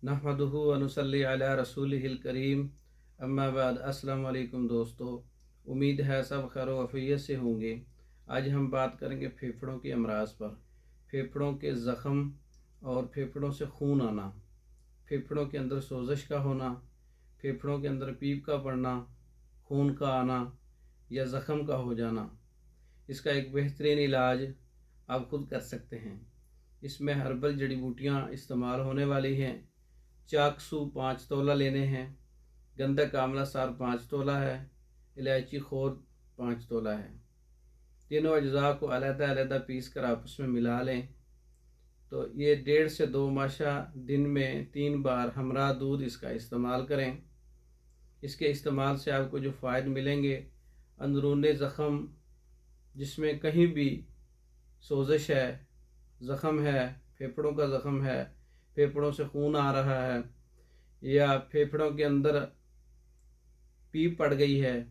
नहमदुहु व नुसल्ली अला रसूलिहिल करीम, अम्मा बाद। अस्सलाम वालेकुम दोस्तों, उम्मीद है सब खैर वफ़ियत से होंगे। आज हम बात करेंगे फेफड़ों के अमराज पर। फेफड़ों के ज़ख़म और फेफड़ों से खून आना, फेफड़ों के अंदर सोजश का होना, फेफड़ों के अंदर पीप का पड़ना, खून का आना या ज़ख़म का हो जाना। इसका एक बेहतरीन इलाज आप खुद कर सकते हैं। इसमें हर्बल जड़ी बूटियाँ इस्तेमाल होने वाली हैं। चाकसू 5 तोला लेने हैं, गंधक आंवला सार 5 तोला है, इलायची खोर 5 तोला है। तीनों अज्जा को अलग-अलग पीस कर आपस में मिला लें। तो ये 1.5 से 2 माशा दिन में 3 बार हमरा दूध इसका इस्तेमाल करें। इसके इस्तेमाल से आपको जो फ़ायदे मिलेंगे, अंदरूनी ज़ख़म जिसमें कहीं भी सोजश है, ज़ख़म है, फेफड़ों का ज़ख़म है, फेफड़ों से खून आ रहा है या फेफड़ों के अंदर पीप पड़ गई है,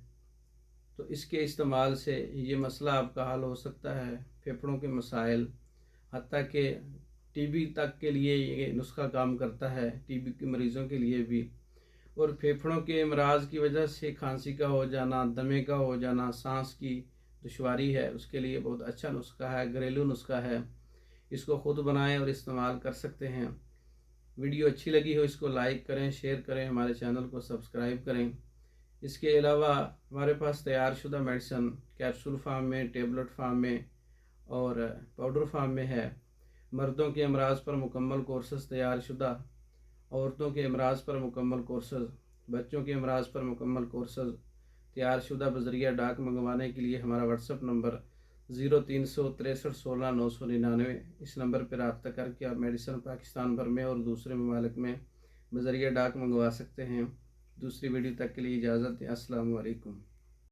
तो इसके इस्तेमाल से ये मसला आपका हल हो सकता है। फेफड़ों के मसाइल, हत्ता कि टीबी तक के लिए ये नुस्खा काम करता है, टीबी के मरीज़ों के लिए भी। और फेफड़ों के अमराज की वजह से खांसी का हो जाना, दमे का हो जाना, सांस की दुश्वारी है, उसके लिए बहुत अच्छा नुस्खा है, घरेलू नुस्खा है। इसको ख़ुद बनाएं और इस्तेमाल कर सकते हैं। वीडियो अच्छी लगी हो इसको लाइक करें, शेयर करें, हमारे चैनल को सब्सक्राइब करें। इसके अलावा हमारे पास तैयार शुदा मेडिसन कैप्सूल फार्म में, टेबलेट फार्म में और पाउडर फार्म में है। मर्दों के अमराज पर मुकम्मल कोर्सेस तैयार शुदा, औरतों के अमराज पर मुकम्मल कोर्सेस, बच्चों के अमराज पर मुकम्मल कोर्सेस तैयार शुदा बज़रिया डाक मंगवाने के लिए हमारा व्हाट्सअप नंबर 036316 999। इस नंबर पर रब्ता करके आप मेडिसन पाकिस्तान भर में और दूसरे ममालिक में बज़रिया डाक मंगवा सकते हैं। दूसरी वीडियो तक के लिए इजाज़त है। अस्सलामु अलैकुम।